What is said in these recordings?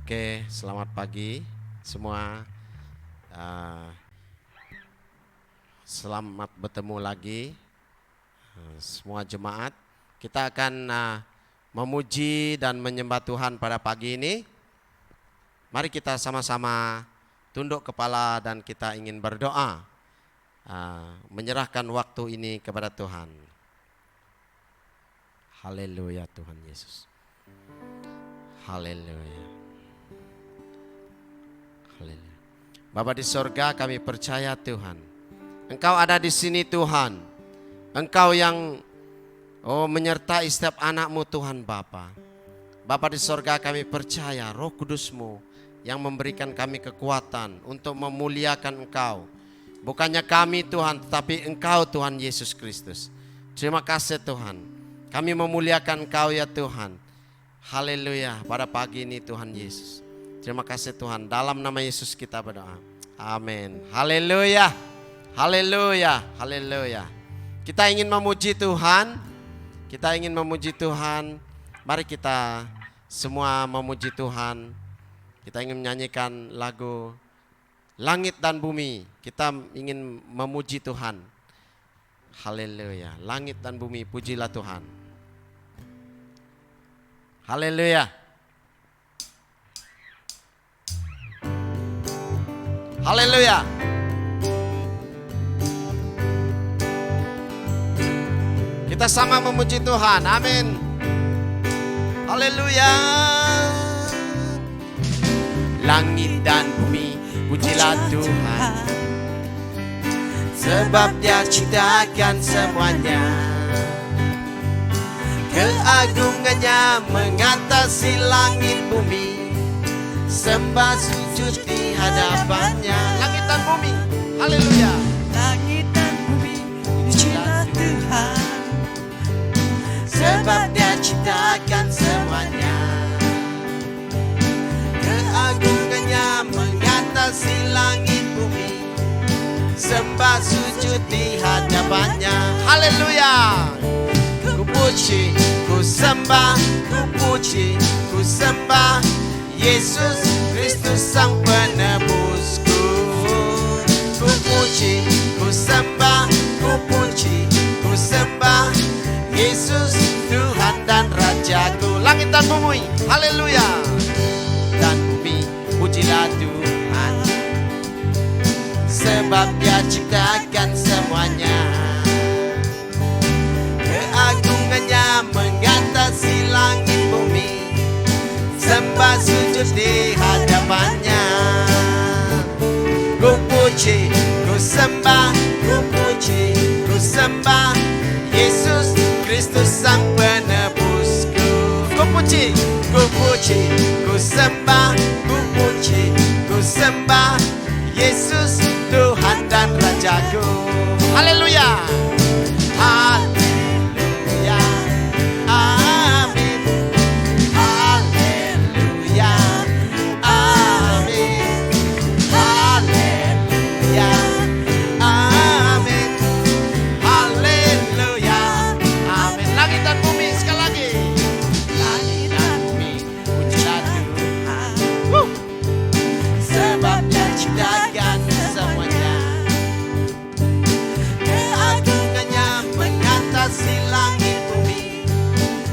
Oke, selamat pagi semua. Selamat bertemu lagi semua jemaat. Kita akan memuji dan menyembah Tuhan pada pagi ini. Mari kita sama-sama tunduk kepala dan kita ingin berdoa, menyerahkan waktu ini kepada Tuhan. Haleluya Tuhan Yesus. Haleluya. Haleluya. Bapa di sorga, kami percaya Tuhan, Engkau ada di sini Tuhan. Engkau yang menyertai setiap anak-Mu Tuhan Bapa. Bapa di sorga, kami percaya Roh Kudus-Mu yang memberikan kami kekuatan untuk memuliakan Engkau. Bukannya kami Tuhan, tetapi Engkau Tuhan Yesus Kristus. Terima kasih Tuhan. Kami memuliakan Engkau ya Tuhan. Haleluya pada pagi ini Tuhan Yesus. Terima kasih Tuhan, dalam nama Yesus kita berdoa. Amin. Haleluya. Haleluya. Haleluya. Kita ingin memuji Tuhan. Kita ingin memuji Tuhan. Mari kita semua memuji Tuhan. Kita ingin menyanyikan lagu Langit dan Bumi. Kita ingin memuji Tuhan. Haleluya. Langit dan bumi, pujilah Tuhan. Haleluya. Haleluya. Kita sama memuji Tuhan. Amin. Haleluya. Langit dan bumi, pujilah Tuhan, sebab Dia ciptakan semuanya. Keagungannya mengatasi langit bumi, sembah sujud di hadapannya. Langit dan bumi, haleluya. Langit dan bumi, pujilah Tuhan, sebab Dia ciptakan semuanya. Keagungannya mengatasi langit bumi, sembah sujud di hadapannya. Haleluya. Ku puji, ku sembah, ku puji, ku sembah Yesus Kristus Sang Penebusku. Ku puji, ku sembah, ku puji, ku sembah Yesus Tuhan dan Rajaku. Langit dan bumi, haleluya. Dan bumi, pujilah Tuhan, sebab Dia ciptakan semuanya. Keagungannya mengatasi langit bumi, sembah sujud di hadapannya. Ku puji, ku sembah, ku puji, ku sembah Yesus Kristus Sang Penebusku. Ku puji, ku puji, ku sembah, ku puji, ku sembah Yesus Tuhan dan Rajaku. Haleluya. Haleluya. Amin. Haleluya. Amin. Haleluya. Amin. Haleluya. Amin. Langit dan bumi, sekali lagi. Langit dan bumi, pujilah Tuhan, sebab Dia ciptakan semuanya. Keagungannya mengatasi langit bumi,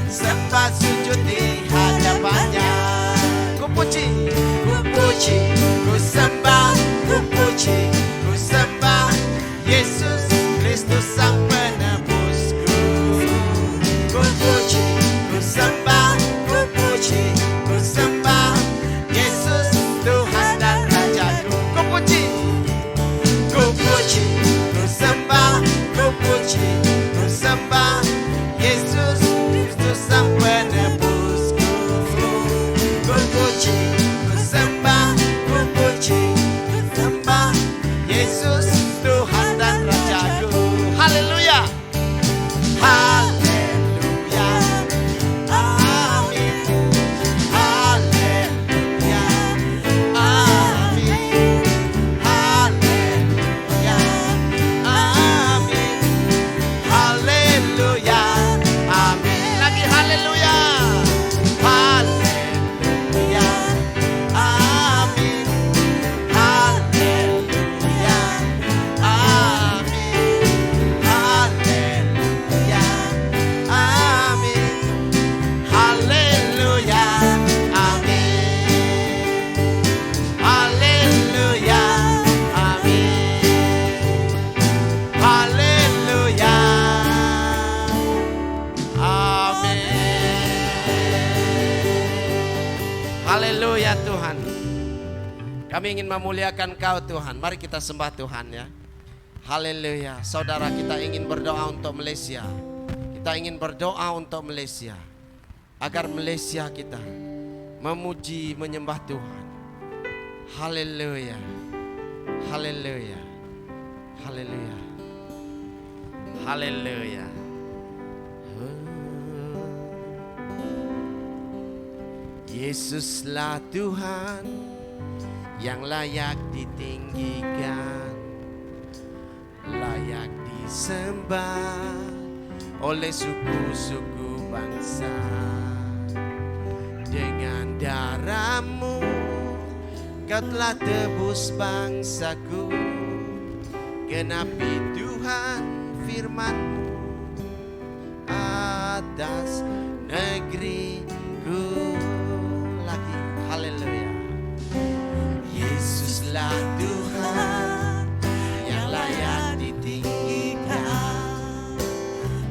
sembah sujud di hadapannya. Ku puji, ku puji, ku sembah, ku puji, ku sembah Yesus Kristus Sang Penebusku. Ku puji, ku sembah, ku puji, ku sembah Yesus Tuhan dan Rajaku. Ku puji, ku puji, ku sembah, ku puji, ku sembah Yesus Kristus Sang Penebusku. Ku puji, ku sembah, ku puji, ku sembah Yesus Tuhan dan Rajaku. Haleluya. Haleluya. Amin. Haleluya. Amin. Haleluya. Amin. Haleluya. Amin. Lagi haleluya. Haleluya. Kami ingin memuliakan Kau Tuhan. Mari kita sembah Tuhan ya. Haleluya. Saudara, kita ingin berdoa untuk Malaysia. Kita ingin berdoa untuk Malaysia, agar Malaysia kita memuji, menyembah Tuhan. Haleluya. Haleluya. Haleluya. Haleluya. Yesuslah Tuhan yang layak ditinggikan, layak disembah oleh suku-suku bangsa. Dengan darah-Mu Kau telah tebus bangsaku. Genapi Tuhan firman-Mu atas negeriku. Lagi, haleluya. Yesuslah Tuhan yang layak ditinggikan,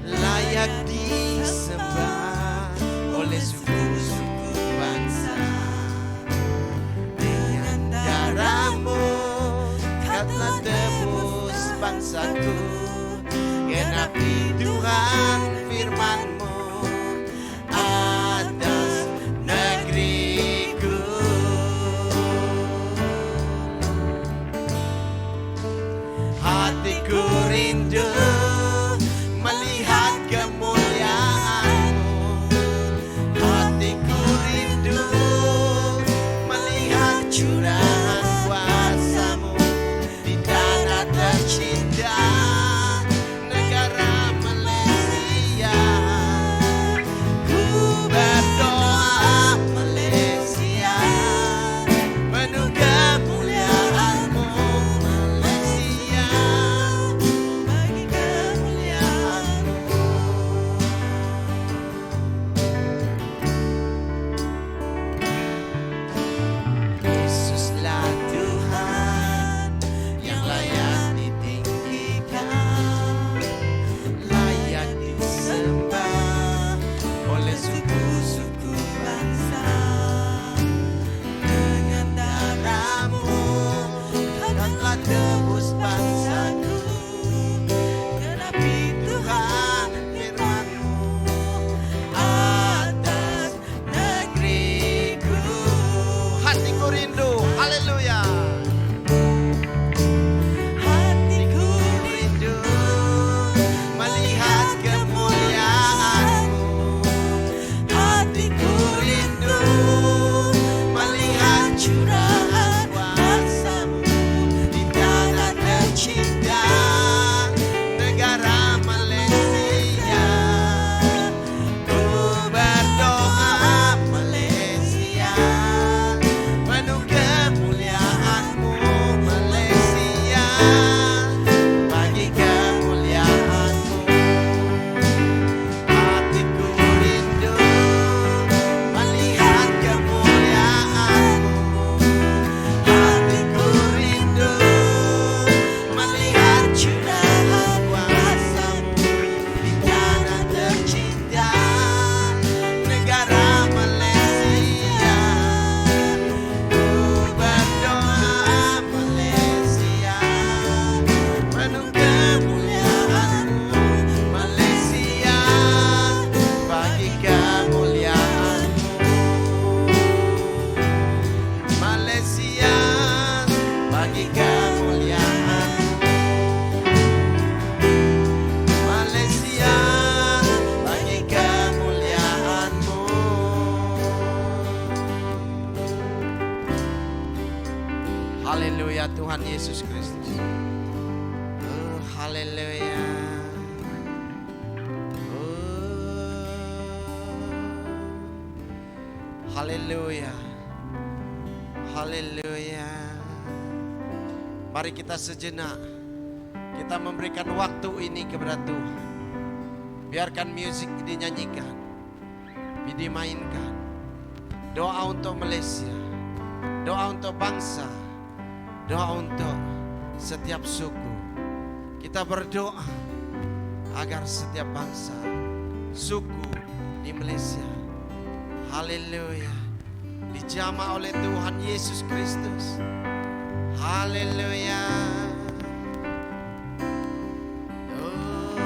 layak disembah oleh suku-suku bangsa. Dengan darah-Mu Kau telah tebus bangsaku. Genapi Tuhan firman-Mu atas negeriku. Hatiku rindu melihat kemuliaan-Mu. Hatiku rindu melihat curahan kuasa-Mu di tanah tercinta, negara Malaysia. Ku berdoa Malaysia, penuh kemuliaan-Mu Malaysia, bagi kemuliaan-Mu. Yesuslah Tuhan yang layak ditinggikan, layak disembah oleh suku-suku bangsa. Dengan darah-Mu Kau telah tebus bangsaku. Genapi Tuhan firman-Mu atas negeriku. Hatiku rindu, haleluya. Hatiku rindu melihat kemuliaan-Mu. Hatiku rindu melihat curahan kuasa-Mu di tanah tercinta, negara Malaysia. Ku berdoa Malaysia, penuh kemuliaan-Mu Malaysia, bagi kemuliaan-Mu. Hatiku rindu melihat kemuliaan-Mu. Hatiku rindu melihat curahan kuasa-Mu di tanah tercinta, negara Malaysia. Ku berdoa Malaysia, penuh kemuliaan-Mu Malaysia, bagi kemuliaan-Mu Malaysia, bagi kemuliaan-Mu Malaysia, bagi kemuliaan-Mu. Haleluya Tuhan Yesus Kristus. Oh, haleluya. Haleluya. Haleluya. Mari kita sejenak, kita memberikan waktu ini kepada Tuhan. Biarkan musik dinyanyikan, dimainkan. Doa untuk Malaysia, doa untuk bangsa, doa untuk setiap suku. Kita berdoa agar setiap bangsa, suku di Malaysia, haleluya, dijamah oleh Tuhan Yesus Kristus. Haleluya. Oh,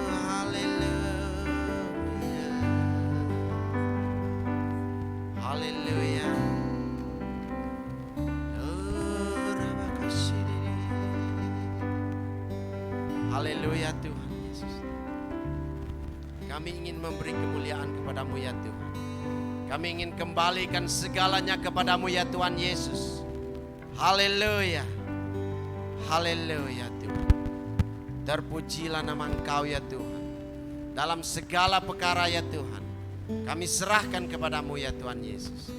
haleluya. Haleluya. Oh, rabakashiri. Haleluya Tuhan Yesus. Kami ingin memberi kemuliaan kepadamu ya Tuhan. Kami ingin kembalikan segalanya kepadamu ya Tuhan Yesus. Haleluya. Haleluya Tuhan. Terpujilah nama Engkau ya Tuhan. Dalam segala perkara ya Tuhan, kami serahkan kepadamu ya Tuhan Yesus.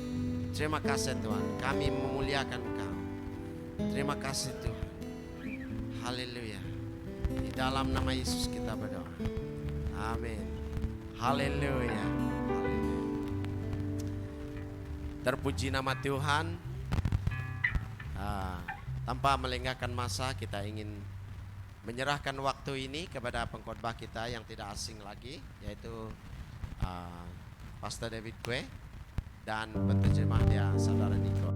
Terima kasih Tuhan, kami memuliakan Engkau. Terima kasih Tuhan. Haleluya. Di dalam nama Yesus kita berdoa. Amin. Haleluya. Haleluya. Terpuji nama Tuhan. Tanpa melengahkan masa, kita ingin menyerahkan waktu ini kepada pengkhotbah kita yang tidak asing lagi, yaitu Pastor David Kwe dan penterjemah dia Saudara Niko.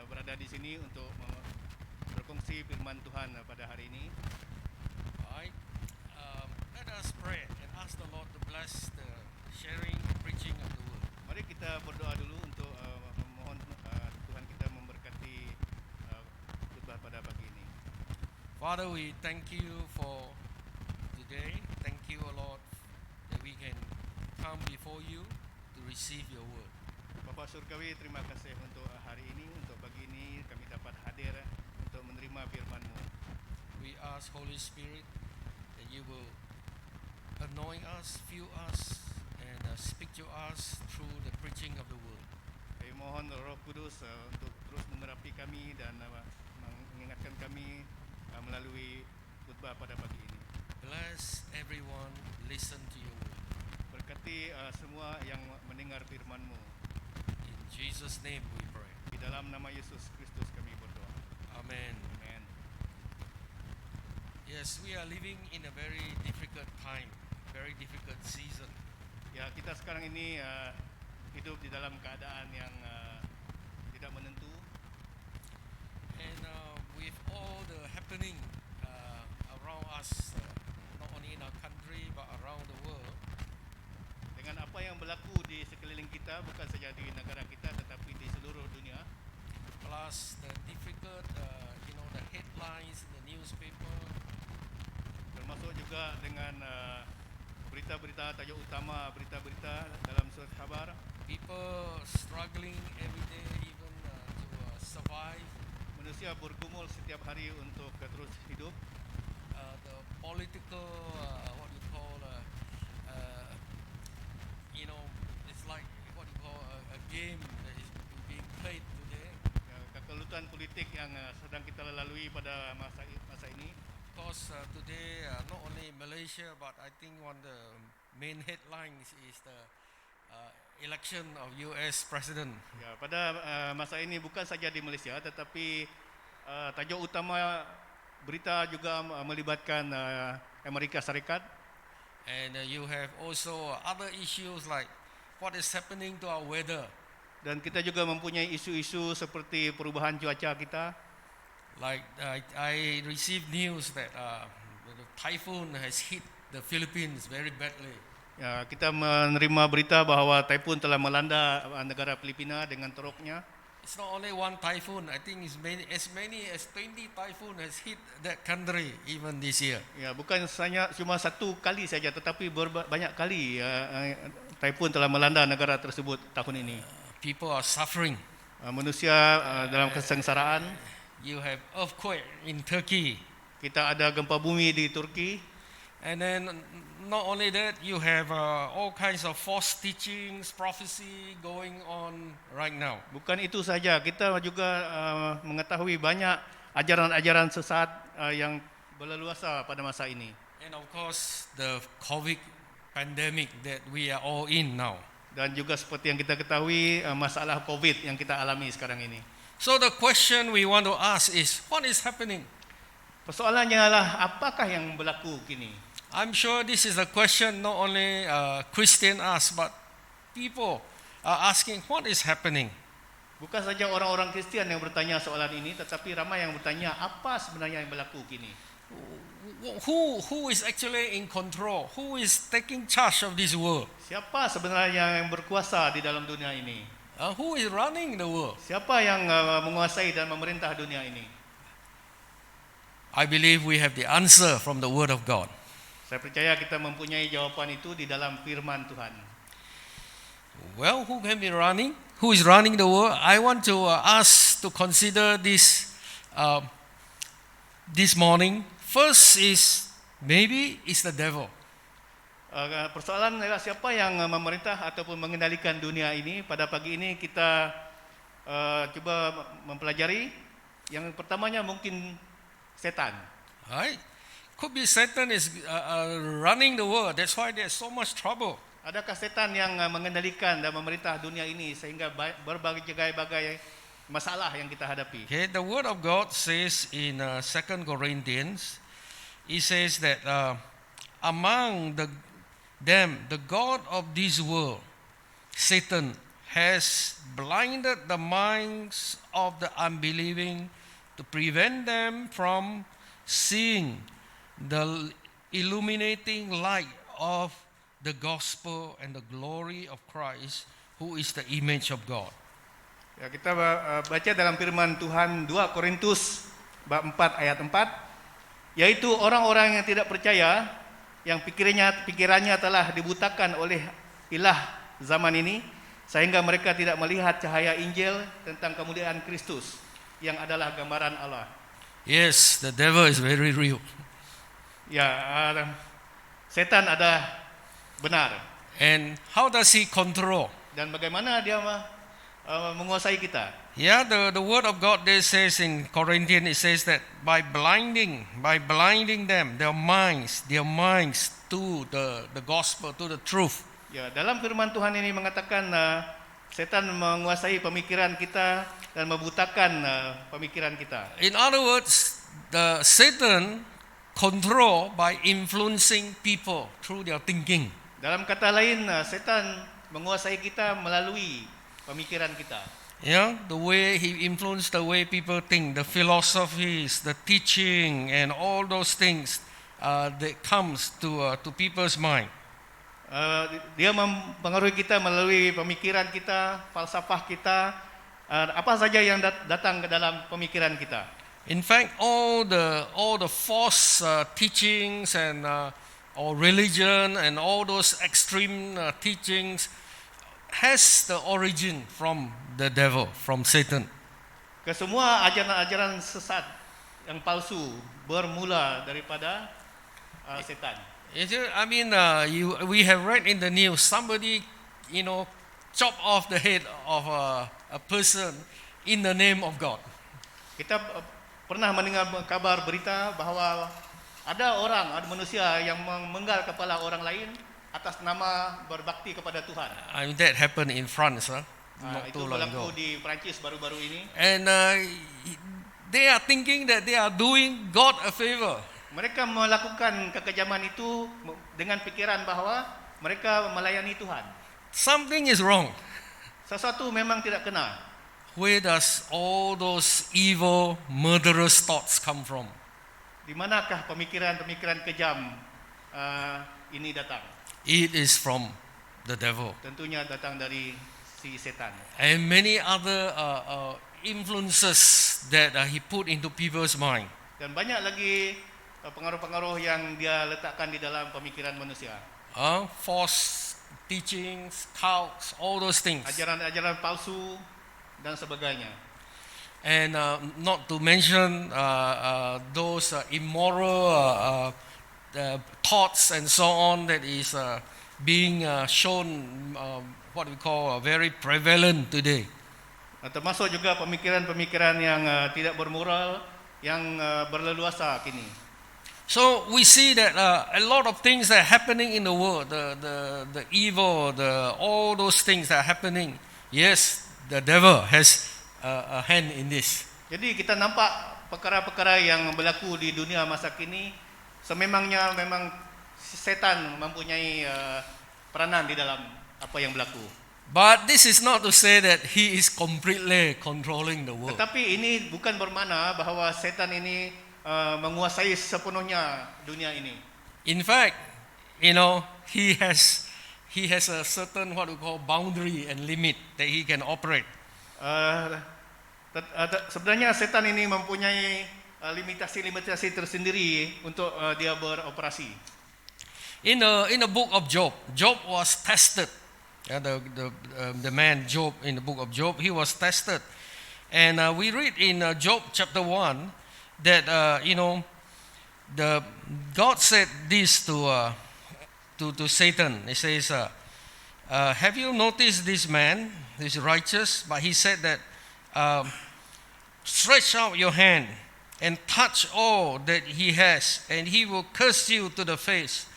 Berada di sini untuk berkongsi firman Tuhan pada hari ini. Alright, let us pray and ask the Lord to bless the sharing, preaching of the word. Mari kita berdoa dulu untuk memohon Tuhan kita memberkati khotbah pada pagi ini. Father, we thank you for today. Thank you, O Lord, that we can come before you to receive your word. Bapak Surgawi, terima kasih untuk hari ini, untuk pagi ini kami dapat hadir untuk menerima firman-Mu. We ask, Holy Spirit, that you will anoint us, fill us, and speak to us through the preaching of the word. Kami mohon Roh Kudus untuk terus mengurapi kami dan mengingatkan kami melalui khotbah pada pagi ini. Bless everyone, listen to your word. Berkati semua yang mendengar firman-Mu. In Jesus' name we pray. Di dalam nama Yesus Kristus kami berdoa. Amen. Amen. Yes, we are living in a very difficult time, very difficult season. Ya, kita sekarang ini hidup di dalam keadaan yang tidak menentu. And with all the happening around us, not only in our country but around the world, Dengan apa yang berlaku di sekeliling kita, bukan saja di negara kita tetapi di seluruh dunia, plus the difficult, the headlines in the newspaper, termasuk juga dengan berita-berita tajuk utama, berita-berita dalam surat khabar, people struggling every day even to survive, manusia bergumul setiap hari untuk terus hidup. the political, what you call, it's like what you call a game that is being played today. Kekelutan politik yang sedang kita lalui pada masa ini. Of because today not only Malaysia, but I think one of the main headlines is the election of U.S. President. Ya, pada masa ini bukan saja di Malaysia, tetapi tajuk utama berita juga melibatkan Amerika Serikat. And you have also other issues like what is happening to our weather. Dan kita juga mempunyai isu-isu seperti perubahan cuaca kita. Like I received news that the typhoon has hit the Philippines very badly. Ya, kita menerima berita bahawa taifun telah melanda negara Filipina dengan teruknya. It's not only one typhoon. I think it's as many as 20 typhoon has hit that country even this year. Ya, bukan cuma satu kali saja, tetapi banyak kali taifun telah melanda negara tersebut tahun ini. People are suffering. Manusia dalam kesengsaraan. You have earthquake in Turkey. Kita ada gempa bumi di Turki. And then not only that, you have all kinds of false teachings, prophecy going on right now. Bukan itu saja, kita juga mengetahui banyak ajaran-ajaran sesat yang berleluasa pada masa ini. And of course, the COVID pandemic that we are all in now. Dan juga seperti yang kita ketahui masalah COVID yang kita alami sekarang ini. So the question we want to ask is, what is happening? Persoalannya adalah apakah yang berlaku kini? I'm sure this is a question not only Christian ask, but people are asking, what is happening? Bukan saja orang-orang Kristian yang bertanya soalan ini, tetapi ramai yang bertanya apa sebenarnya yang berlaku kini. Who is actually in control? Who is taking charge of this world? Siapa sebenarnya yang berkuasa di dalam dunia ini? Who is running the world? Siapa yang menguasai dan memerintah dunia ini? I believe we have the answer from the Word of God. Saya percaya kita mempunyai jawapan itu di dalam firman Tuhan. Well, who can be running? Who is running the world? I want to ask to consider this this morning. First is maybe it's the devil. Persoalan adalah siapa yang memerintah ataupun mengendalikan dunia ini. Pada pagi ini kita cuba mempelajari. Yang pertamanya mungkin setan. Right? Could be Satan is running the world. That's why there's so much trouble. Adakah setan yang mengendalikan dan memerintah dunia ini sehingga berbagai masalah yang kita hadapi? Okay, the Word of God says in 2 Corinthians, it says that among them, the God of this world, Satan, has blinded the minds of the unbelieving to prevent them from seeing the illuminating light of the gospel and the glory of Christ, who is the image of God. Ya, kita baca dalam firman Tuhan 2 Korintus bab 4 ayat 4, yaitu orang-orang yang tidak percaya, yang pikirannya telah dibutakan oleh ilah zaman ini, sehingga mereka tidak melihat cahaya Injil tentang kemuliaan Kristus yang adalah gambaran Allah. Yes, the devil is very real. Ya, setan ada benar. And how does he control? Dan bagaimana dia menguasai kita? Yeah, the Word of God there says in Corinthians, it says that by blinding them, their minds to the gospel, to the truth. Ya, dalam firman Tuhan ini mengatakan setan menguasai pemikiran kita dan membutakan pemikiran kita. In other words, the Satan control by influencing people through their thinking. Dalam kata lain, setan menguasai kita melalui pemikiran kita. Yeah, the way he influenced the way people think, the philosophies, the teaching, and all those things that comes to people's mind. Dia mempengaruhi kita melalui pemikiran kita, falsafah kita, apa saja yang datang ke dalam pemikiran kita. In fact, all the false teachings and or religion and all those extreme teachings has the origin from the devil, from Satan. Kesemua ajaran-ajaran sesat yang palsu bermula daripada setan. I mean, we have read in the news somebody, chop off the head of a person in the name of God. Kita pernah mendengar kabar berita bahawa Ada manusia yang memenggal kepala orang lain atas nama berbakti kepada Tuhan. I mean, that happened in France, not Itu too long berlaku ago. di Perancis baru-baru ini. And they are thinking that they are doing God a favor. Mereka melakukan kekejaman itu dengan pikiran bahwa mereka melayani Tuhan. Something is wrong. Sesuatu memang tidak kena. Where does all those evil, murderous thoughts come from? Di manakah pemikiran-pemikiran kejam ini datang? It is from the devil. Tentunya datang dari si setan. And many other influences that he put into people's mind. Dan banyak lagi pengaruh-pengaruh yang dia letakkan di dalam pemikiran manusia. False teachings, cults, all those things. Ajaran-ajaran palsu dan sebagainya. And not to mention those immoral thoughts and so on that is being shown, what we call very prevalent today. Termasuk juga pemikiran-pemikiran yang tidak bermoral yang berleluasa kini. So we see that a lot of things are happening in the world, the evil, all those things are happening. Yes, the devil has a hand in this. Jadi kita nampak perkara-perkara yang berlaku di dunia masa kini sememangnya memang setan mempunyai peranan di dalam apa yang berlaku. But this is not to say that he is completely controlling the world. Tetapi ini bukan bermakna bahawa setan ini menguasai sepenuhnya dunia ini. In fact, he has a certain what we call boundary and limit that he can operate. Sebenarnya setan ini mempunyai limitasi-limitasi tersendiri untuk dia beroperasi. In the book of Job, Job was tested. The man Job in the book of Job, he was tested, and we read in Job chapter 1 that God said this to Satan. He says, "Have you noticed this man? He's righteous, but he said that stretch out your hand and touch all that he has, and he will curse you to the face."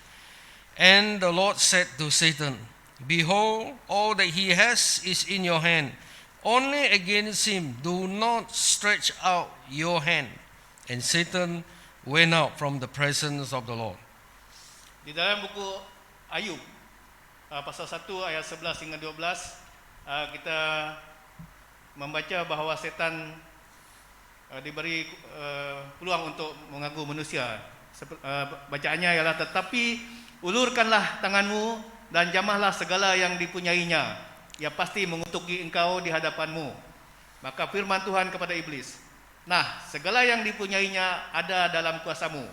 And the Lord said to Satan, "Behold, all that he has is in your hand. Only against him do not stretch out your hand." And Satan went out from the presence of the Lord. Di dalam buku Ayub pasal 1 ayat 11 hingga 12 kita membaca bahawa setan diberi peluang untuk mengganggu manusia. Bacaannya ialah, "Tetapi ulurkanlah tanganmu dan jamahlah segala yang dipunyainya. Ia pasti mengutuki engkau di hadapanmu." Maka firman Tuhan kepada iblis, "Nah, segala yang dipunyainya ada dalam kuasamu.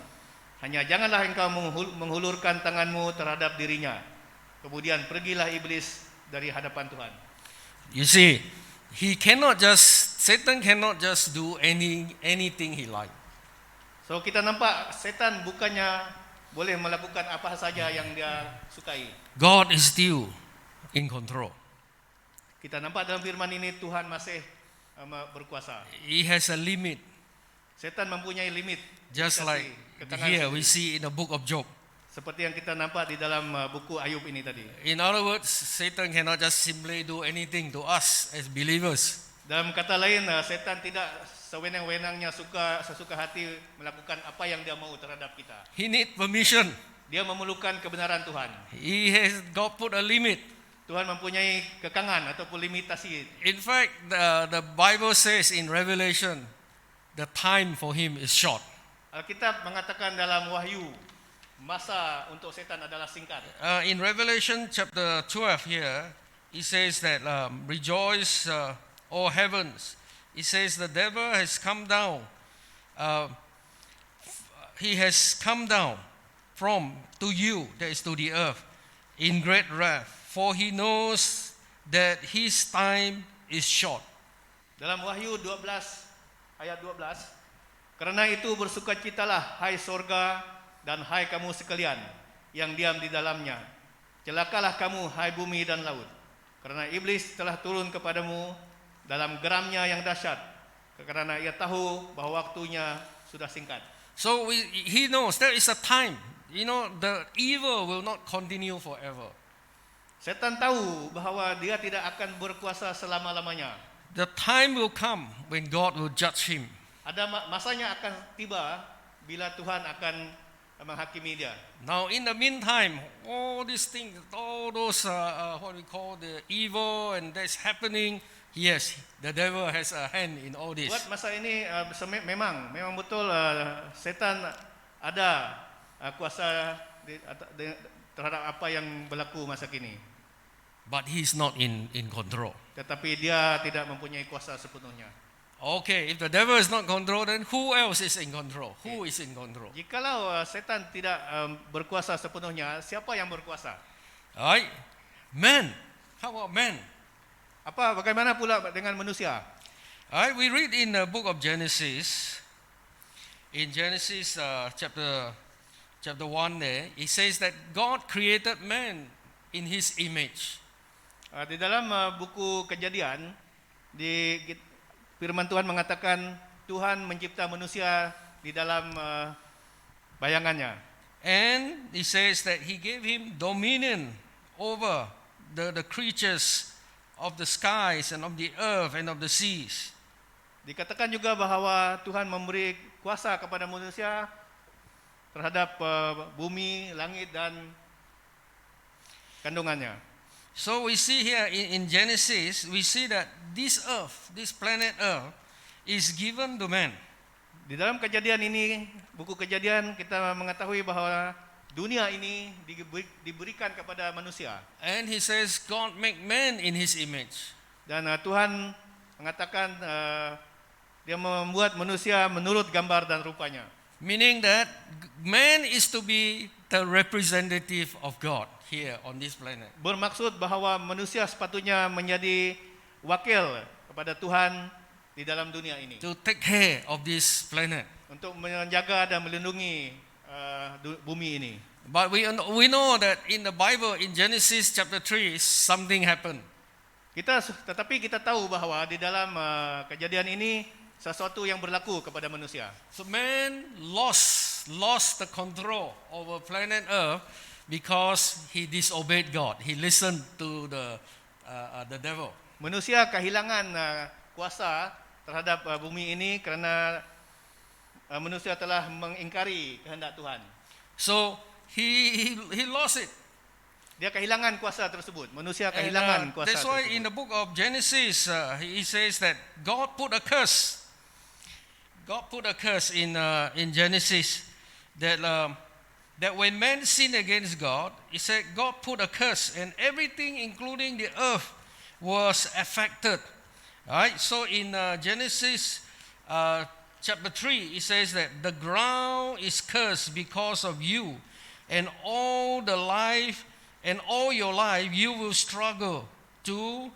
Hanya janganlah engkau menghulurkan tanganmu terhadap dirinya." Kemudian pergilah iblis dari hadapan Tuhan. You see, Satan cannot just do anything he like. So kita nampak setan bukannya boleh melakukan apa saja yang dia sukai. God is still in control. Kita nampak dalam firman ini Tuhan masih berkuasa. He has a limit, Setan mempunyai limit. just like kekangan here we sendiri. see in the book of Job. Seperti yang kita nampak di dalam buku Ayub ini tadi. In other words, Satan cannot just simply do anything to us as believers. Dalam kata lain, setan tidak sewenang-wenangnya sesuka hati melakukan apa yang dia mau terhadap kita. He need permission. Dia memerlukan kebenaran Tuhan. God put a limit. Tuhan mempunyai kekangan ataupun limitasi. In fact, the Bible says in Revelation, the time for him is short. Alkitab mengatakan dalam Wahyu, masa untuk setan adalah singkat. In Revelation chapter 12 here, it says that rejoice, O heavens. It says the devil has come down. He has come down to you, that is to the earth, in great wrath, for he knows that his time is short. Dalam Wahyu 12 ayat 12, "Karena itu bersukacitalah hai sorga dan hai kamu sekalian yang diam di dalamnya. Celakalah kamu hai bumi dan laut, karena iblis telah turun kepadamu dalam geramnya yang dahsyat, karena ia tahu bahwa waktunya sudah singkat." So he knows there is a time, the evil will not continue forever. Setan tahu bahwa dia tidak akan berkuasa selama-lamanya. The time will come when God will judge him. Ada masanya akan tiba bila Tuhan akan menghakimi dia. Now, in the meantime, all these things, all those what we call the evil and that's happening, yes, the devil has a hand in all this. Buat masa ini memang betul setan ada kuasa terhadap apa yang berlaku masa kini. But he's not in control. Tetapi dia tidak mempunyai kuasa sepenuhnya. Okay, if the devil is not control, then who else is in control? Who is in control? Jikalau setan tidak berkuasa sepenuhnya, siapa yang berkuasa? Alright, man. How about man? Bagaimana pula dengan manusia? Alright, we read in the book of Genesis. In Genesis chapter 1 there, it says that God created man in his image. Di dalam buku Kejadian, di firman Tuhan mengatakan Tuhan mencipta manusia di dalam bayangannya. And he says that he gave him dominion over the creatures of the skies and of the earth and of the seas. Dikatakan juga bahwa Tuhan memberi kuasa kepada manusia terhadap bumi, langit dan kandungannya. So we see here in Genesis, we see that this earth, this planet earth, is given to man. Di dalam Kejadian ini, buku Kejadian, kita mengetahui bahwa dunia ini diberikan kepada manusia. And he says God make man in his image. Dan Tuhan mengatakan dia membuat manusia menurut gambar dan rupanya. Meaning that man is to be the representative of God here on this planet. Bermaksud bahwa manusia sepatutnya menjadi wakil kepada Tuhan di dalam dunia ini. To take care of this planet. Untuk menjaga dan melindungi bumi ini. But we know that in the Bible, in Genesis chapter 3, something happened. Tetapi kita tahu bahwa di dalam kejadian ini sesuatu yang berlaku kepada manusia. So man lost the control over planet Earth because he disobeyed God. He listened to the devil. Manusia kehilangan kuasa terhadap bumi ini kerana manusia telah mengingkari kehendak Tuhan. So he lost it. Dia kehilangan kuasa tersebut. Manusia kehilangan kuasa that's why tersebut. in the book of Genesis, he says that God put a curse. God put a curse in Genesis that when man sinned against God, he said God put a curse and everything, including the earth, was affected. Right? So in Genesis chapter 3, it says that the ground is cursed because of you, and all your life you will struggle to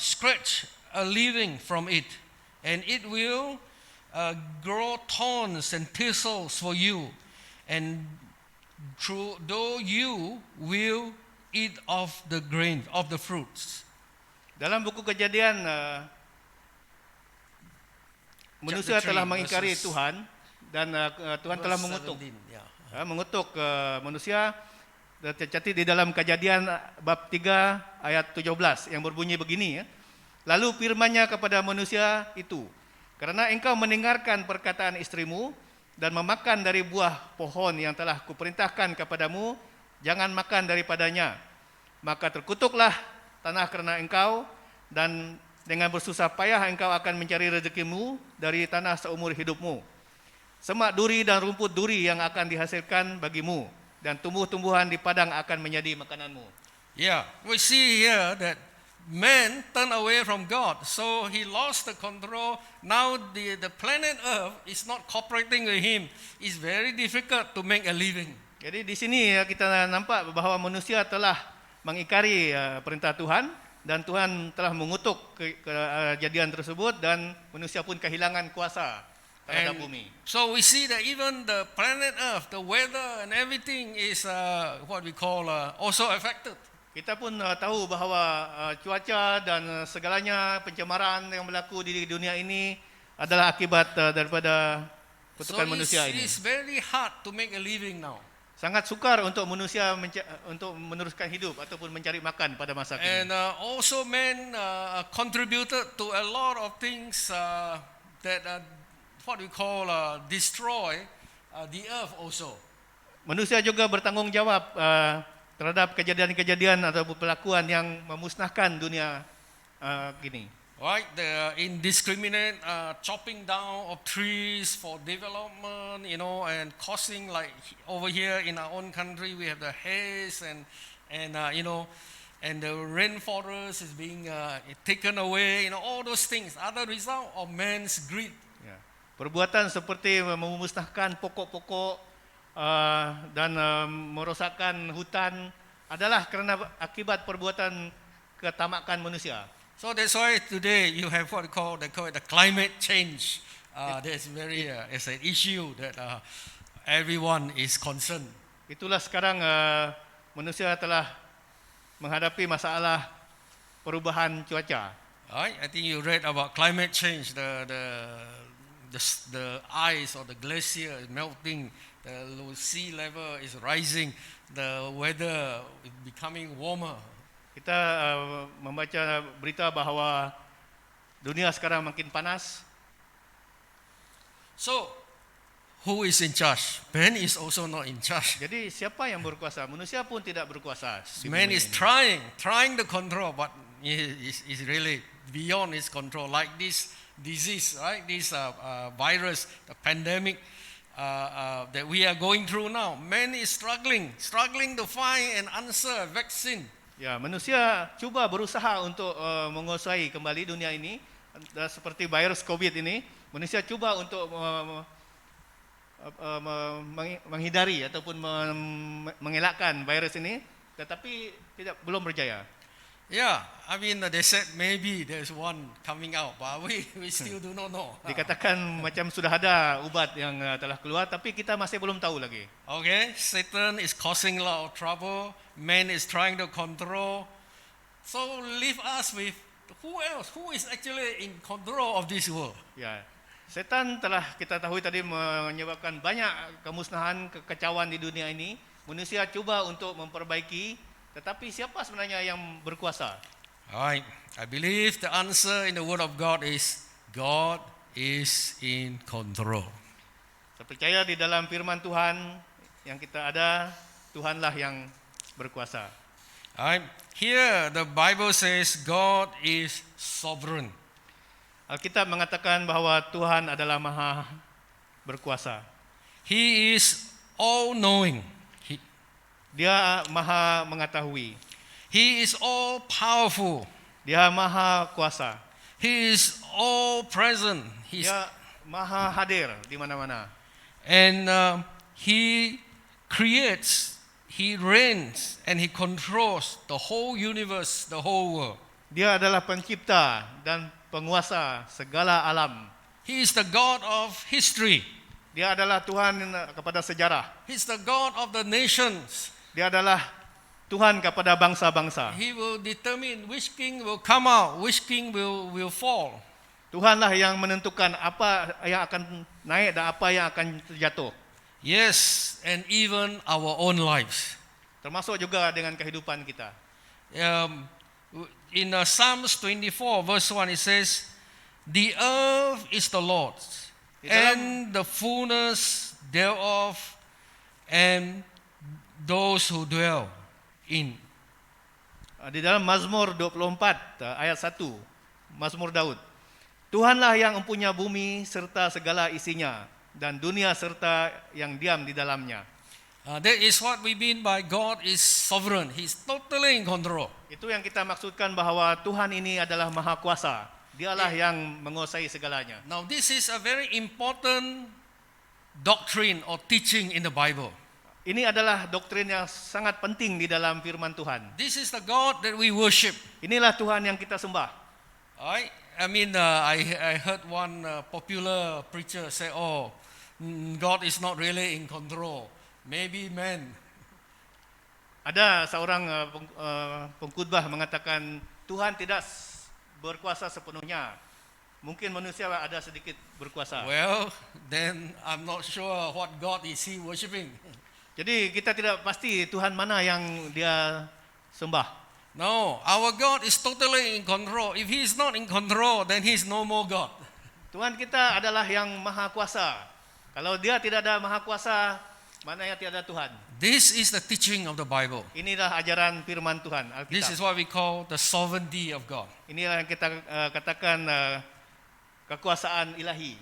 scratch a living from it, and it will grow thorns and thistles for you, and though you will eat of the grain of the fruits. Dalam buku Kejadian manusia telah mengingkari Tuhan dan Tuhan telah mengutuk mengutuk manusia. Tercatat di dalam Kejadian bab 3 ayat 17 yang berbunyi begini ya. Lalu firman-Nya kepada manusia itu, karena engkau mendengarkan perkataan istrimu dan memakan dari buah pohon yang telah kuperintahkan kepadamu, jangan makan daripadanya. Maka terkutuklah tanah karena engkau, dan dengan bersusah payah engkau akan mencari rezekimu dari tanah seumur hidupmu. Semak duri dan rumput duri yang akan dihasilkan bagimu, dan tumbuh-tumbuhan di padang akan menjadi makananmu. Yeah, we see here that man turned away from God, so he lost the control. Now the planet Earth is not cooperating with him. It's very difficult to make a living. Jadi di sini kita nampak bahwa manusia telah mengingkari perintah Tuhan, dan Tuhan telah mengutuk kejadian tersebut, dan manusia pun kehilangan kuasa terhadap bumi. So we see that even the planet Earth, the weather and everything is what we call also affected. Kita pun tahu bahawa cuaca dan segalanya pencemaran yang berlaku di dunia ini adalah akibat daripada So kutukan manusia ini. it's very hard to make a living now. Sangat sukar untuk manusia untuk meneruskan hidup ataupun mencari makan pada masa kini. And also man contributed to a lot of things that what we call destroy the earth also. Manusia juga bertanggung jawab terhadap kejadian-kejadian atau perlakuan yang memusnahkan dunia gini. Right, the indiscriminate chopping down of trees for development, and causing, like over here in our own country, we have the haze and and the rainforest is being taken away. All those things are the result of man's greed. Ya. Perbuatan seperti memusnahkan pokok-pokok dan merosakkan hutan adalah karena akibat perbuatan ketamakan manusia. So that's why today you have what they call it the climate change. That's very it's an issue that everyone is concerned. Itulah sekarang manusia telah menghadapi masalah perubahan cuaca. Right? I think you read about climate change. The ice or the glacier is melting. The sea level is rising. The weather is becoming warmer. Kita membaca berita bahawa dunia sekarang makin panas. So, who is in charge? Man is also not in charge. Jadi siapa yang berkuasa? Manusia pun tidak berkuasa. di Man bumi is ini. trying to control, but is really beyond his control. Like this disease, right? This virus, the pandemic that we are going through now. Man is struggling to find an answer, a vaccine. Ya, manusia cuba berusaha untuk menguasai kembali dunia ini. Seperti virus COVID ini, manusia cuba untuk menghindari ataupun mengelakkan virus ini, tetapi belum berjaya. Yeah, I mean they said maybe there's one coming out, but we still do not know. Dikatakan macam sudah ada ubat yang telah keluar, tapi kita masih belum tahu lagi. Okay, Satan is causing a lot of trouble. Man is trying to control. So leave us with who else? Who is actually in control of this world? Ya, setan telah kita tahu tadi menyebabkan banyak kemusnahan, kekacauan di dunia ini. Manusia cuba untuk memperbaiki, tetapi siapa sebenarnya yang berkuasa? Alright, I believe the answer in the Word of God is God is in control. Saya percaya di dalam firman Tuhan yang kita ada, Tuhanlah yang berkuasa. Alright, here the Bible says God is sovereign. Alkitab mengatakan bahwa Tuhan adalah maha berkuasa. He is all-knowing. Dia maha mengetahui. He is all-powerful. Dia maha kuasa. He is all-present. Dia maha hadir di mana-mana. And He creates, He reigns, and He controls the whole universe, the whole world. Dia adalah pencipta dan penguasa segala alam. He is the God of history. Dia adalah Tuhan kepada sejarah. He's the God of the nations. Dia adalah Tuhan kepada bangsa-bangsa. He will determine which king will come out, which king will fall. Tuhanlah yang menentukan apa yang akan naik dan apa yang akan terjatuh. Yes, and even our own lives. Termasuk juga dengan kehidupan kita. In Psalms 24 verse 1 it says, "The earth is the Lord's, and the fullness thereof, and those who dwell in." Di dalam Mazmur 24 ayat 1, Mazmur Daud. Tuhanlah yang mempunyai bumi serta segala isinya, dan dunia serta yang diam di dalamnya. That is what we mean by God is sovereign. He's totally in control. Itu yang kita maksudkan bahwa Tuhan ini adalah maha kuasa. Dialah yang menguasai segalanya. Now this is a very important doctrine or teaching in the Bible. Ini adalah doktrin yang sangat penting di dalam firman Tuhan. This is the God that we worship. Inilah Tuhan yang kita sembah. Alright? I mean, I heard one popular preacher say, "Oh, God is not really in control. Maybe man." Ada seorang pengkhotbah mengatakan Tuhan tidak berkuasa sepenuhnya. mungkin manusia ada sedikit berkuasa. Well, then I'm not sure what God is he worshiping. Jadi kita tidak pasti Tuhan mana yang dia sembah. No, our God is totally in control. If he is not in control, then he is no more God. Tuhan kita adalah yang maha kuasa. Kalau dia tidak ada maha kuasa, maknanya tidak ada Tuhan. This is the teaching of the Bible. Inilah ajaran firman Tuhan, This Alkitab. is what we call the sovereignty of God. Inilah yang kita katakan kekuasaan ilahi.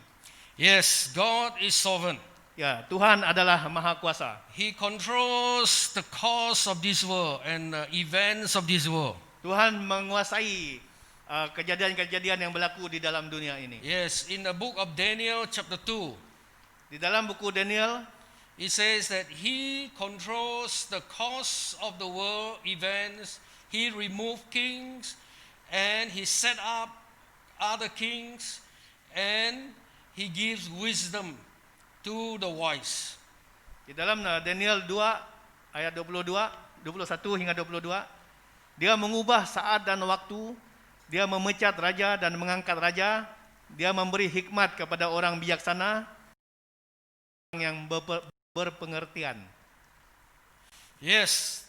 Yes, God is sovereign. Ya, Tuhan adalah maha kuasa. He controls the course of this world and events of this world. Tuhan menguasai kejadian-kejadian yang berlaku di dalam dunia ini. Yes, in the book of Daniel chapter 2, Di dalam buku Daniel, it says that he controls the course of the world events. He removed kings and he set up other kings and he gives wisdom to the wise. di dalam Daniel 2 ayat 21 hingga 22, dia mengubah saat dan waktu, dia memecat raja dan mengangkat raja, dia memberi hikmat kepada orang bijaksana yang berpengertian. Yes,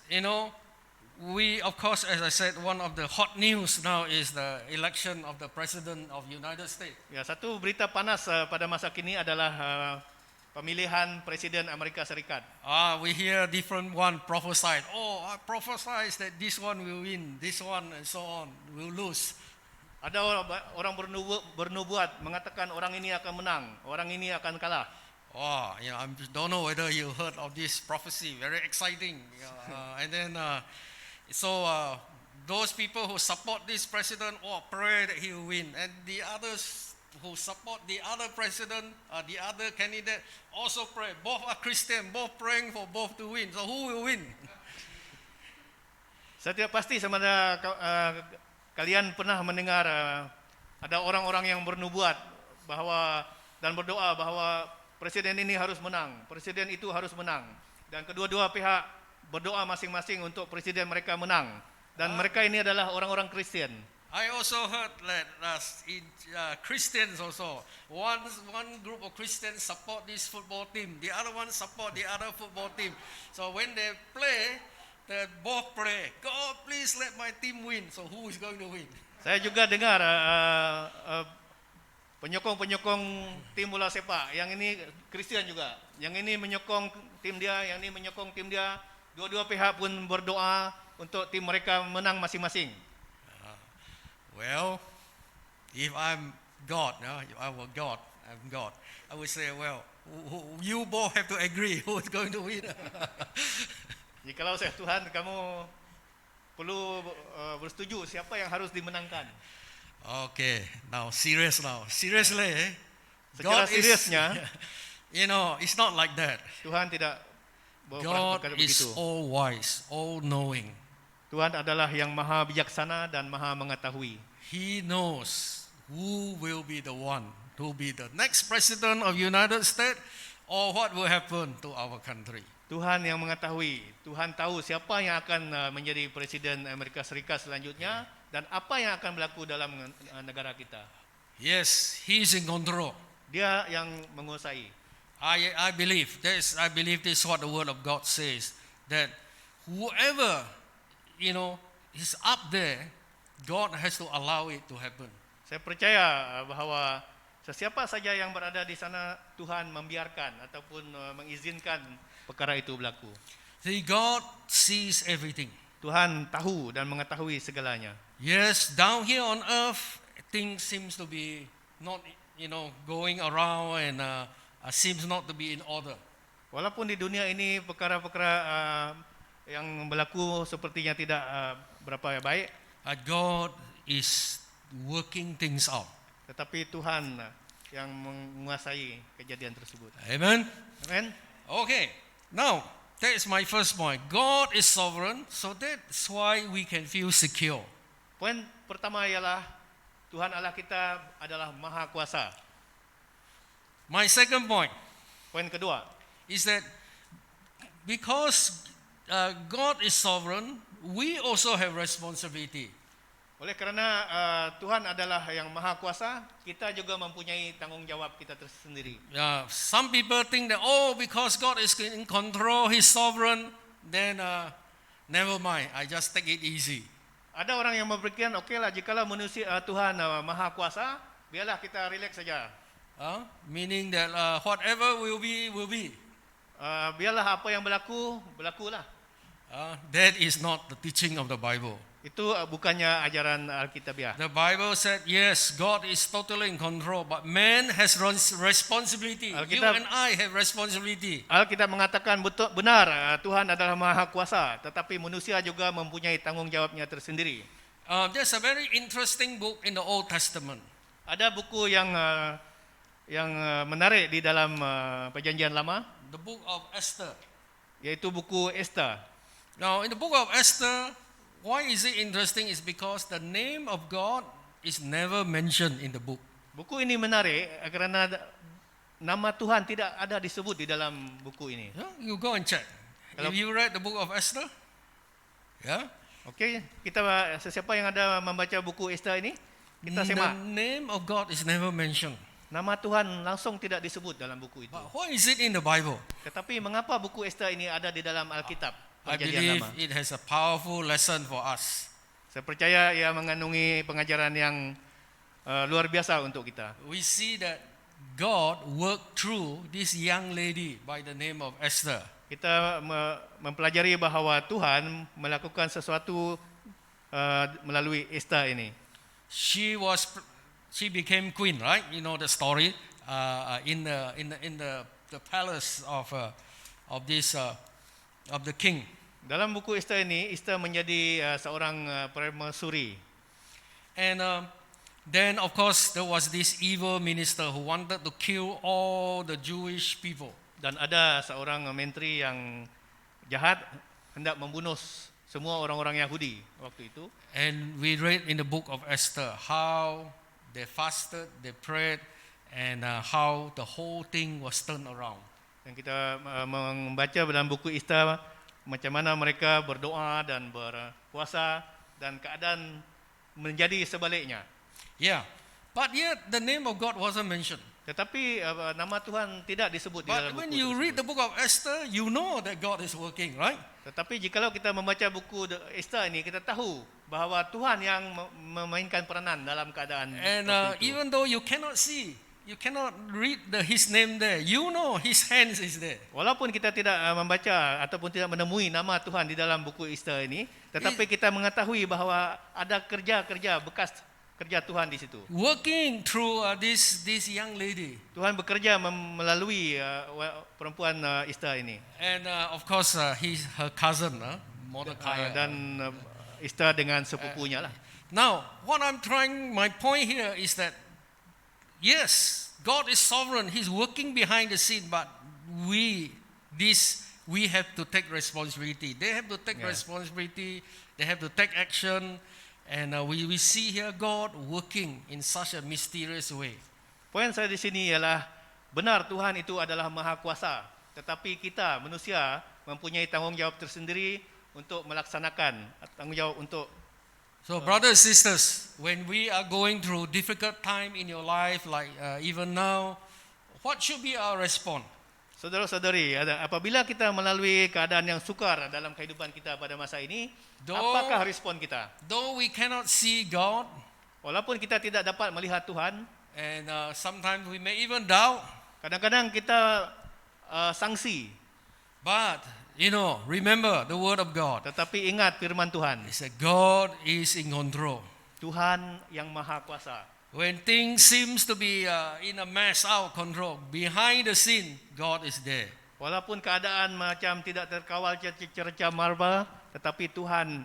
we of course, as I said, one of the hot news now is the election of the President of United States. Ya, satu berita panas pada masa kini adalah pemilihan Presiden Amerika Serikat. We hear different one prophesied. Oh, I prophesied that this one will win, this one and so on will lose. Ada orang bernubuat mengatakan orang ini akan menang, orang ini akan kalah. Oh, I don't know whether you heard of this prophecy. Very exciting. And then, those people who support this president, pray that he will win. And the others who support the other president, the other candidate, also pray. Both are Christian, both praying for both to win. So who will win? Saya tidak pasti sama ada kalian pernah mendengar ada orang-orang yang bernubuat bahwa dan berdoa bahwa presiden ini harus menang, presiden itu harus menang, dan kedua-dua pihak berdoa masing-masing untuk presiden mereka menang, dan mereka ini adalah orang-orang Kristen. I also heard that Christians also, one group of Christians support this football team, the other one support the other football team. So when they play, they both pray, God please let my team win. So who is going to win? Saya juga dengar penyokong-penyokong tim bola sepak, yang ini Kristen juga, yang ini menyokong tim dia, yang ini menyokong tim dia, dua-dua pihak pun berdoa untuk tim mereka menang masing-masing. Well, if I'm God, if I were God, I'm God, I would say, well, you both have to agree who is going to win. Jikalau saya Tuhan, kamu perlu bersetuju siapa yang harus dimenangkan. Okay, seriously, Secara seriusnya, it's not like that. Tuhan tidak God berkata is begitu. all wise, all knowing. Tuhan adalah yang maha bijaksana dan maha mengetahui. He knows who will be the one to be the next president of United States or what will happen to our country. Tuhan yang mengetahui, Tuhan tahu siapa yang akan menjadi presiden Amerika Serikat selanjutnya dan apa yang akan berlaku dalam negara kita. Yes, he is in control. Dia yang menguasai. I believe this is what the word of God says, that whoever is up there, God has to allow it to happen. Saya percaya bahwa sesiapa saja yang berada di sana, Tuhan membiarkan ataupun mengizinkan perkara itu berlaku. See, God sees everything. Tuhan tahu dan mengetahui segalanya. Yes, down here on earth, things seems to be not, going around and seems not to be in order. Walaupun di dunia ini perkara-perkara yang berlaku sepertinya tidak berapa baik, God is working things out. tetapi Tuhan yang menguasai kejadian tersebut. Amen. Amen. Okay, now that is my first point. God is sovereign, so that's why we can feel secure. Poin pertama ialah Tuhan Allah kita adalah maha kuasa. My second point Poin kedua, is that because God is sovereign, we also have responsibility. oleh kerana Tuhan adalah yang maha kuasa, kita juga mempunyai tanggungjawab kita tersendiri. Some people think that, oh, because God is in control, He's sovereign, then never mind, I just take it easy. Ada orang yang berpikiran, okeylah jikalau Tuhan maha kuasa, biarlah kita relax saja. Meaning that whatever will be, will be. Biarlah apa yang berlaku, berlakulah. That is not the teaching of the Bible. Itu bukannya ajaran Alkitabiah. The Bible said, yes, God is totally in control, but man has responsibility. You Alkitab- and I have responsibility. Alkitab mengatakan benar Tuhan adalah maha kuasa, tetapi manusia juga mempunyai tanggungjawabnya tersendiri. There's a very interesting book in the Old Testament. Ada buku yang menarik di dalam Perjanjian Lama, The book of Esther. yaitu buku Esther. Now, in the book of Esther, why is it interesting? Is because the name of God is never mentioned in the book. Buku ini menarik kerana nama Tuhan tidak ada disebut di dalam buku ini. Yeah, you go and check. Have you read the book of Esther? Yeah. Okey, kita sesiapa yang ada membaca buku Esther ini, kita The semak. name of God is never mentioned. Nama Tuhan langsung tidak disebut dalam buku itu. But why is it in the Bible? Tetapi mengapa buku Esther ini ada di dalam Alkitab I Perjanjian believe Lama? it has a powerful lesson for us. Saya percaya ia mengandungi pengajaran yang luar biasa untuk kita. We see that God worked through this young lady by the name of Esther. Kita mempelajari bahawa Tuhan melakukan sesuatu melalui Esther ini. She became queen, right? You know the story in the palace of the king. Dalam buku Esther ini, Esther menjadi seorang permaisuri. And then of course there was this evil minister who wanted to kill all the Jewish people. Dan ada seorang menteri yang jahat hendak membunuh semua orang-orang Yahudi waktu itu. And we read in the book of Esther how they fasted, they prayed, and how the whole thing was turned around. Dan kita membaca dalam buku Esther macam mana mereka berdoa dan berpuasa dan keadaan menjadi sebaliknya. Yeah, but yet the name of God wasn't mentioned. Tetapi nama Tuhan tidak disebut di But dalam when buku you read the tersebut. book of Esther, you know that God is working, right? Tetapi jikalau kita membaca buku Esther ini, kita tahu bahawa Tuhan yang memainkan peranan dalam keadaan And waktu itu. even though you cannot see, you cannot read His name there, you know His hands is there. Walaupun kita tidak membaca ataupun tidak menemui nama Tuhan di dalam buku Esther ini, tetapi kita mengetahui bahawa ada kerja-kerja bekas kerja Tuhan di situ. Working through this young lady. Tuhan bekerja melalui perempuan Esther ini. And of course, he's her cousin, Mordecai. Dan Esther dengan sepupunya lah. Now, what I'm trying, my point here is that, yes, God is sovereign. He's working behind the scene, but we have to take responsibility. They have to take responsibility. They have to take action. And we see here God working in such a mysterious way. Poin saya di sini ialah benar Tuhan itu adalah maha kuasa, tetapi kita manusia mempunyai tanggungjawab tersendiri untuk melaksanakan tanggungjawab untuk. So brothers and sisters, when we are going through difficult time in your life, like even now, what should be our response? Saudara-saudari, apabila kita melalui keadaan yang sukar dalam kehidupan kita pada masa ini, apakah respon kita? Though we cannot see God, Walaupun kita tidak dapat melihat Tuhan, and sometimes we may even doubt, kadang-kadang kita sangsi, but remember the word of God. tetapi ingat firman Tuhan, It's that God is in control. Tuhan yang maha kuasa. When things seems to be in a mess, out of control, behind the scene, God is there. Walaupun keadaan macam tidak terkawal cerca marba, tetapi Tuhan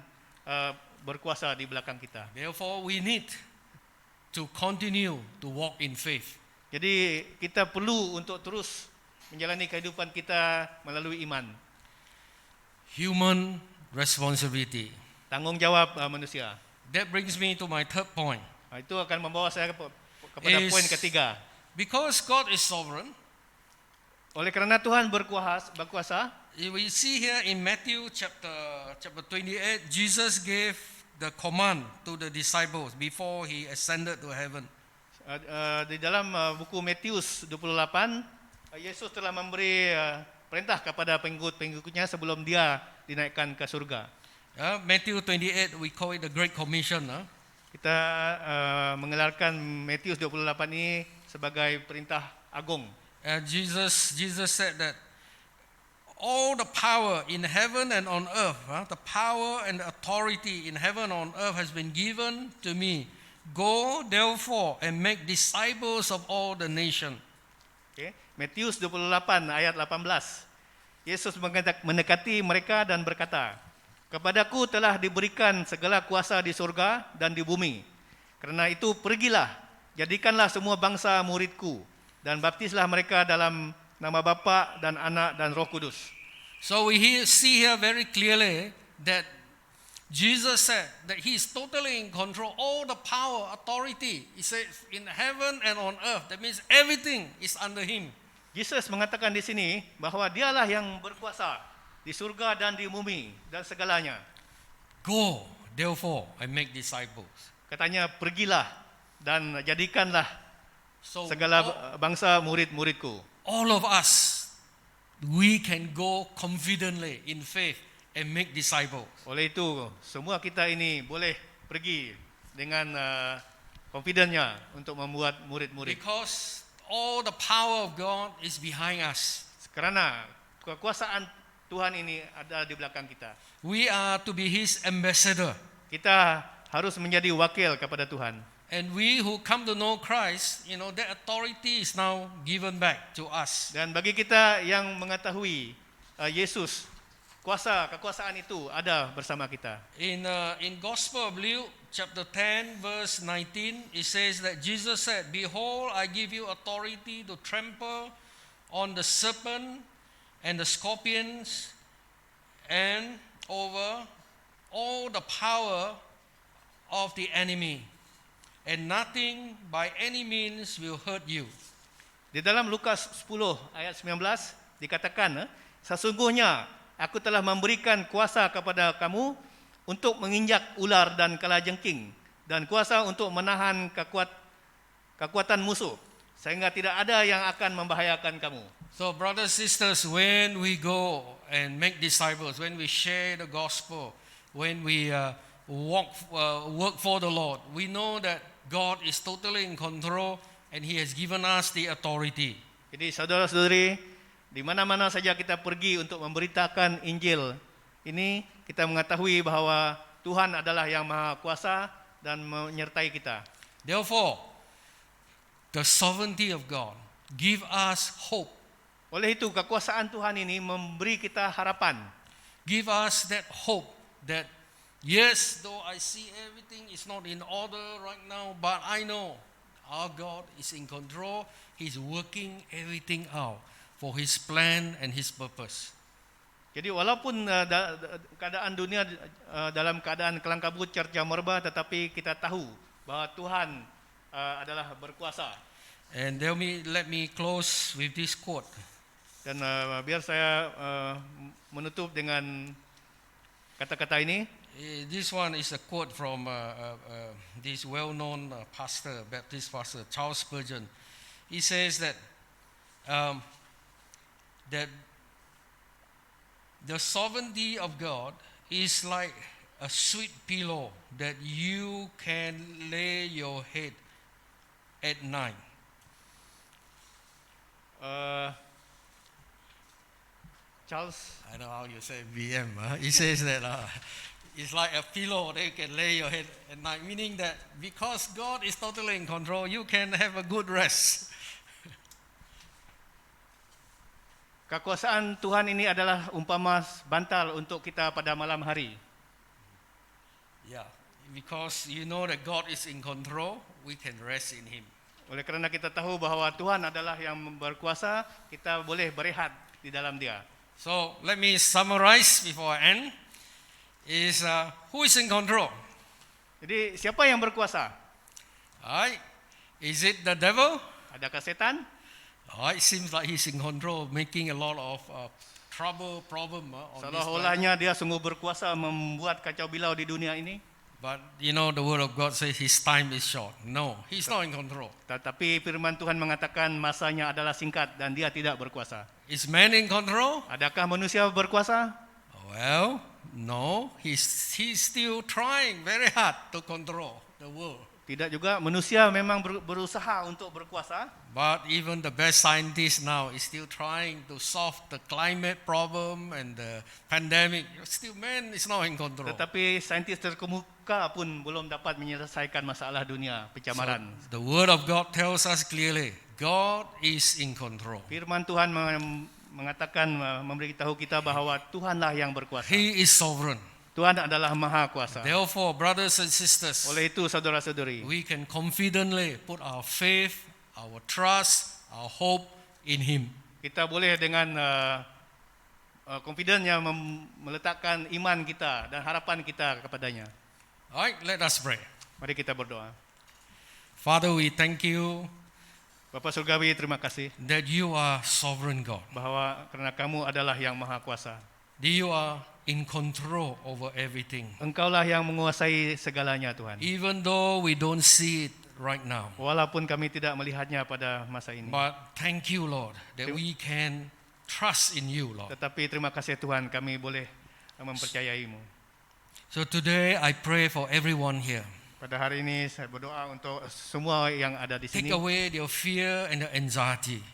berkuasa di belakang kita. Therefore, we need to continue to walk in faith. Jadi kita perlu untuk terus menjalani kehidupan kita melalui iman. Human responsibility. Tanggungjawab manusia. That brings me to my third point. Itu akan membawa saya kepada Is- poin ketiga. Because God is sovereign, Oleh kerana Tuhan berkuasa, we see here in Matthew chapter 28, Jesus gave the command to the disciples before he ascended to heaven. Di dalam buku Matius 28, Yesus telah memberi perintah kepada pengikut-pengikutnya sebelum dia dinaikkan ke surga. Matthew 28, we call it the Great Commission. Kita mengelarkan Matius 28 ini sebagai perintah agung. Jesus said that all the power in heaven and on earth, the power and the authority in heaven and on earth has been given to me. Go therefore and make disciples of all the nation. Okay. Matius 28 ayat 18. Yesus mendekati mereka dan berkata, "Kepadaku telah diberikan segala kuasa di surga dan di bumi. Karena itu pergilah, jadikanlah semua bangsa muridku dan baptislah mereka dalam nama Bapa dan Anak dan Roh Kudus." So we see here very clearly that Jesus said that he is totally in control, all the power, authority. He said in heaven and on earth. That means everything is under him. Yesus mengatakan di sini bahwa dialah yang berkuasa di surga dan di bumi dan segalanya. Go therefore and make disciples. Katanya, pergilah dan jadikanlah So segala bangsa murid-muridku. all of us, we can go confidently in faith and make disciples. Oleh itu, semua kita ini boleh pergi dengan confident-nya untuk membuat murid-murid. Because all the power of God is behind us. Karena kekuasaan Tuhan ini ada di belakang kita. We are to be his ambassador. Kita harus menjadi wakil kepada Tuhan. And we who come to know Christ, that authority is now given back to us. Dan bagi kita yang mengetahui Yesus, kekuasaan itu ada bersama kita. In Gospel of Luke chapter 10 verse 19, it says that Jesus said, "Behold, I give you authority to trample on the serpent and the scorpions and over all the power of the enemy, and nothing by any means will hurt you." Di dalam Lukas 10 ayat 19 dikatakan, "Sesungguhnya Aku telah memberikan kuasa kepada kamu untuk menginjak ular dan kalajengking dan kuasa untuk menahan kekuatan musuh sehingga tidak ada yang akan membahayakan kamu." So brothers, sisters, when we go and make disciples, when we share the gospel, when we work for the Lord, we know that God is totally in control and he has given us the authority. Jadi saudara-saudari, di mana-mana saja kita pergi untuk memberitakan Injil ini, kita mengetahui bahwa Tuhan adalah yang Maha Kuasa dan menyertai kita. Therefore, the sovereignty of God give us hope. Oleh itu, kekuasaan Tuhan ini memberi kita harapan. Give us that hope that yes, though I see everything is not in order right now, but I know our God is in control. He's working everything out for his plan and his purpose. Jadi walaupun keadaan dunia dalam keadaan kelang kabut cerca merbah, tetapi kita tahu bahwa Tuhan adalah berkuasa. And let me close with this quote. Dan biar saya menutup dengan kata-kata ini. This one is a quote from this well-known pastor, Baptist pastor, Charles Spurgeon. He says that that the sovereignty of God is like a sweet pillow that you can lay your head at night. Charles, I know how you say BM. He says that it's like a pillow that you can lay your head at night, meaning that because God is totally in control, you can have a good rest. kekuasaan Tuhan ini adalah umpama bantal untuk kita pada malam hari. Yeah, because you know that God is in control, we can rest in Him. Oleh kerana kita tahu bahwa Tuhan adalah yang berkuasa, kita boleh berehat di dalam Dia. So let me summarize before I end. Who is in control? Jadi siapa yang berkuasa? Alright, is it the devil? Adakah setan? It seems like he's in control, making a lot of problem on this planet. Seolah-olahnya dia sungguh berkuasa membuat kacau bilau di dunia ini. But you know, the word of God says his time is short. No, he's not in control. Tetapi firman Tuhan mengatakan masanya adalah singkat dan dia tidak berkuasa. Is man in control? Adakah manusia berkuasa? Well, no, he's still trying very hard to control the world. Tidak juga, manusia memang berusaha untuk berkuasa. But even the best scientists now is still trying to solve the climate problem and the pandemic. Still man is not in control. Tetapi saintis terkemuka pun belum dapat menyelesaikan masalah dunia pencemaran. So, the word of God tells us clearly, God is in control. Firman Tuhan mengatakan, memberitahu kita bahwa Tuhanlah yang berkuasa. He is sovereign. Tuhan adalah maha kuasa. Therefore, brothers and sisters, Oleh itu saudara-saudari, we can confidently put our faith, our trust, our hope in Him. kita boleh dengan confidentnya meletakkan iman kita dan harapan kita kepadanya. Alright, let us pray. Mari kita berdoa. Father, we thank you Bapa Surgawi, terima kasih that you are sovereign God. bahwa karena kamu adalah yang maha kuasa. That you are in control over everything. Engkaulah yang menguasai segalanya Tuhan. Even though we don't see it right now. Walaupun kami tidak melihatnya pada masa ini. But thank you, Lord, that we can trust in you, Lord. Tetapi terima kasih Tuhan, kami boleh mempercayaimu. So today I pray for everyone here. Pada hari ini saya berdoa untuk semua yang ada di Take sini. away their fear and their anxiety.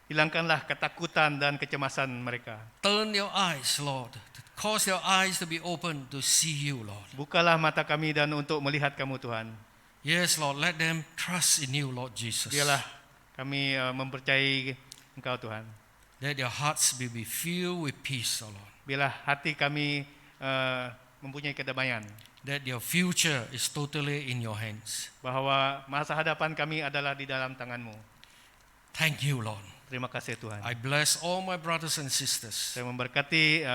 Hilangkanlah ketakutan dan kecemasan mereka. Turn your eyes, Lord. Cause your eyes to be open to see you, Lord. Bukalah mata kami dan untuk melihat kamu Tuhan. Yes, Lord, let them trust in you, Lord Jesus. Biarlah kami mempercayai Engkau Tuhan. Let their hearts be filled with peace, oh Lord. Biarlah hati kami mempunyai kedamaian. That your future is totally in your hands. Bahwa masa hadapan kami adalah di dalam tangan-Mu. Thank you, Lord. Terima kasih Tuhan. I bless all my brothers and sisters. Saya memberkati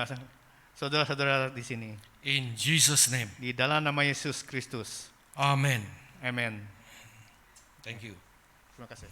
saudara-saudara di sini. In Jesus' name. Di dalam nama Yesus Kristus. Amen. Amen. Thank you. Terima kasih.